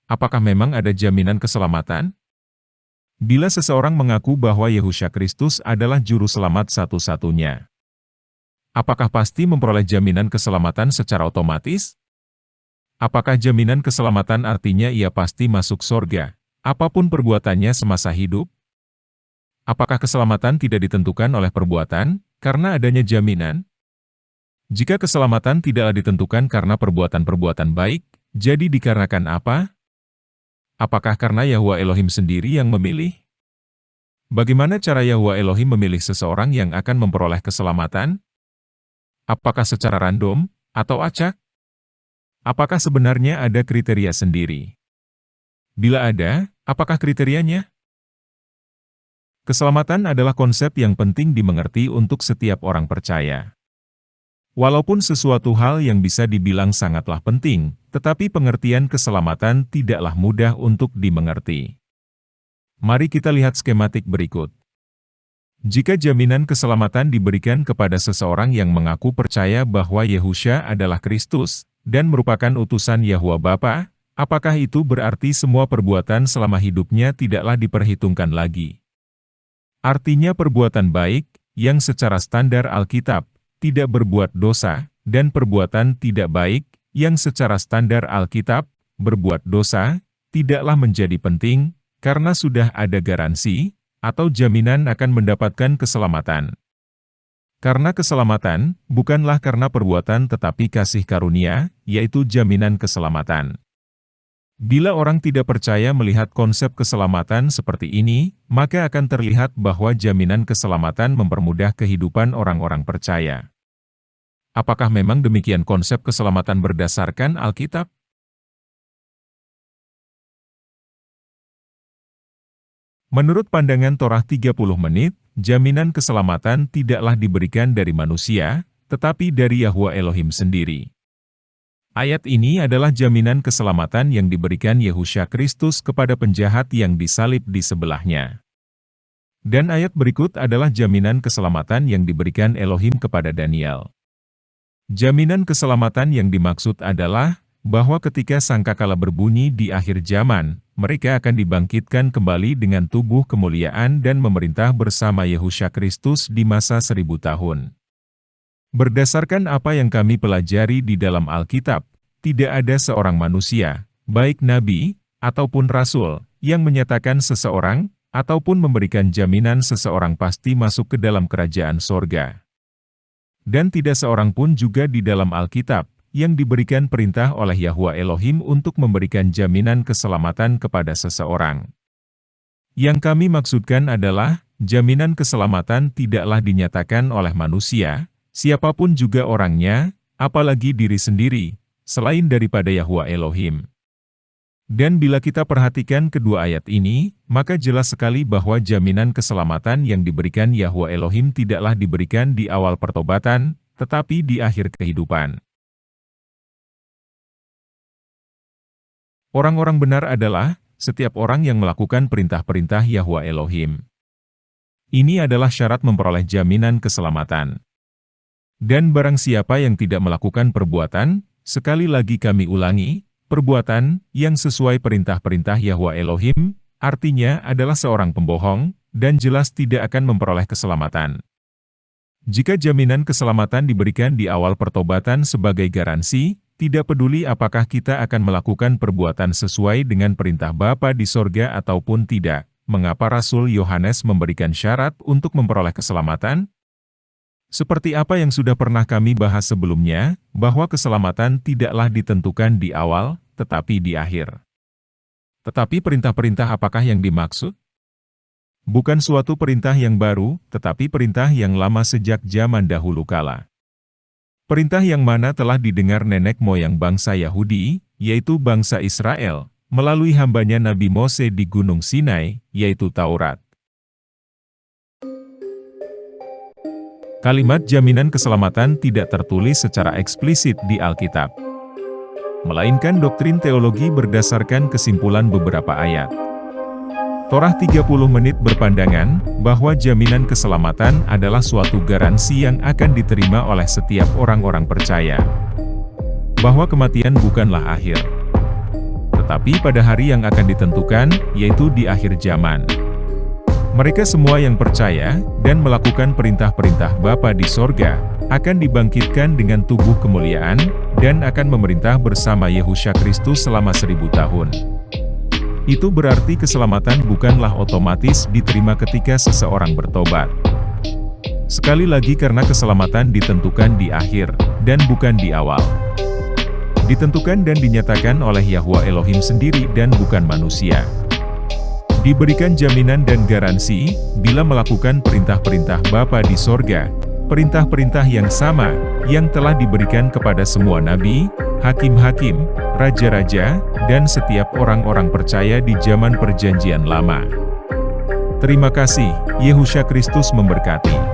Apakah memang ada jaminan keselamatan? Bila seseorang mengaku bahwa Yesus Kristus adalah juru selamat satu-satunya, apakah pasti memperoleh jaminan keselamatan secara otomatis? Apakah jaminan keselamatan artinya ia pasti masuk surga, apapun perbuatannya semasa hidup? Apakah keselamatan tidak ditentukan oleh perbuatan, karena adanya jaminan? Jika keselamatan tidaklah ditentukan karena perbuatan-perbuatan baik, jadi dikarenakan apa? Apakah karena Yahwa Elohim sendiri yang memilih? Bagaimana cara Yahwa Elohim memilih seseorang yang akan memperoleh keselamatan? Apakah secara random, atau acak? Apakah sebenarnya ada kriteria sendiri? Bila ada, apakah kriterianya? Keselamatan adalah konsep yang penting dimengerti untuk setiap orang percaya. Walaupun sesuatu hal yang bisa dibilang sangatlah penting, tetapi pengertian keselamatan tidaklah mudah untuk dimengerti. Mari kita lihat skematik berikut. Jika jaminan keselamatan diberikan kepada seseorang yang mengaku percaya bahwa Yehusha adalah Kristus, dan merupakan utusan Yahwa Bapa, apakah itu berarti semua perbuatan selama hidupnya tidaklah diperhitungkan lagi? Artinya perbuatan baik, yang secara standar Alkitab, tidak berbuat dosa, dan perbuatan tidak baik, yang secara standar Alkitab, berbuat dosa, tidaklah menjadi penting, karena sudah ada garansi, atau jaminan akan mendapatkan keselamatan. Karena keselamatan, bukanlah karena perbuatan tetapi kasih karunia, yaitu jaminan keselamatan. Bila orang tidak percaya melihat konsep keselamatan seperti ini, maka akan terlihat bahwa jaminan keselamatan mempermudah kehidupan orang-orang percaya. Apakah memang demikian konsep keselamatan berdasarkan Alkitab? Menurut pandangan Torah 30 menit, jaminan keselamatan tidaklah diberikan dari manusia, tetapi dari Yahwa Elohim sendiri. Ayat ini adalah jaminan keselamatan yang diberikan Yehusha Kristus kepada penjahat yang disalib di sebelahnya. Dan ayat berikut adalah jaminan keselamatan yang diberikan Elohim kepada Daniel. Jaminan keselamatan yang dimaksud adalah bahwa ketika sangkakala berbunyi di akhir zaman, mereka akan dibangkitkan kembali dengan tubuh kemuliaan dan memerintah bersama Yehusha Kristus di masa 1000 tahun. Berdasarkan apa yang kami pelajari di dalam Alkitab, tidak ada seorang manusia, baik nabi, ataupun rasul, yang menyatakan seseorang, ataupun memberikan jaminan seseorang pasti masuk ke dalam kerajaan sorga. Dan tidak seorang pun juga di dalam Alkitab, yang diberikan perintah oleh Yahwa Elohim untuk memberikan jaminan keselamatan kepada seseorang. Yang kami maksudkan adalah, jaminan keselamatan tidaklah dinyatakan oleh manusia, siapapun juga orangnya, apalagi diri sendiri, selain daripada Yahwa Elohim. Dan bila kita perhatikan kedua ayat ini, maka jelas sekali bahwa jaminan keselamatan yang diberikan Yahwa Elohim tidaklah diberikan di awal pertobatan, tetapi di akhir kehidupan. Orang-orang benar adalah setiap orang yang melakukan perintah-perintah Yahwa Elohim. Ini adalah syarat memperoleh jaminan keselamatan. Dan barang siapa yang tidak melakukan perbuatan, sekali lagi kami ulangi, perbuatan yang sesuai perintah-perintah Yahwa Elohim, artinya adalah seorang pembohong, dan jelas tidak akan memperoleh keselamatan. Jika jaminan keselamatan diberikan di awal pertobatan sebagai garansi, tidak peduli apakah kita akan melakukan perbuatan sesuai dengan perintah Bapa di sorga ataupun tidak, mengapa Rasul Yohanes memberikan syarat untuk memperoleh keselamatan? Seperti apa yang sudah pernah kami bahas sebelumnya, bahwa keselamatan tidaklah ditentukan di awal, tetapi di akhir. Tetapi perintah-perintah apakah yang dimaksud? Bukan suatu perintah yang baru, tetapi perintah yang lama sejak zaman dahulu kala. Perintah yang mana telah didengar nenek moyang bangsa Yahudi, yaitu bangsa Israel, melalui hambanya Nabi Mose di Gunung Sinai, yaitu Taurat. Kalimat jaminan keselamatan tidak tertulis secara eksplisit di Alkitab, melainkan doktrin teologi berdasarkan kesimpulan beberapa ayat. Torah 30 menit berpandangan bahwa jaminan keselamatan adalah suatu garansi yang akan diterima oleh setiap orang-orang percaya. Bahwa kematian bukanlah akhir, tetapi pada hari yang akan ditentukan, yaitu di akhir zaman. Mereka semua yang percaya dan melakukan perintah-perintah Bapa di sorga, akan dibangkitkan dengan tubuh kemuliaan, dan akan memerintah bersama Yehusha Kristus selama 1000 tahun. Itu berarti keselamatan bukanlah otomatis diterima ketika seseorang bertobat. Sekali lagi karena keselamatan ditentukan di akhir, dan bukan di awal. Ditentukan dan dinyatakan oleh Yahwa Elohim sendiri dan bukan manusia. Diberikan jaminan dan garansi, bila melakukan perintah-perintah Bapa di sorga, perintah-perintah yang sama, yang telah diberikan kepada semua nabi, hakim-hakim, raja-raja, dan setiap orang-orang percaya di zaman Perjanjian Lama. Terima kasih, Yehusha Kristus memberkati.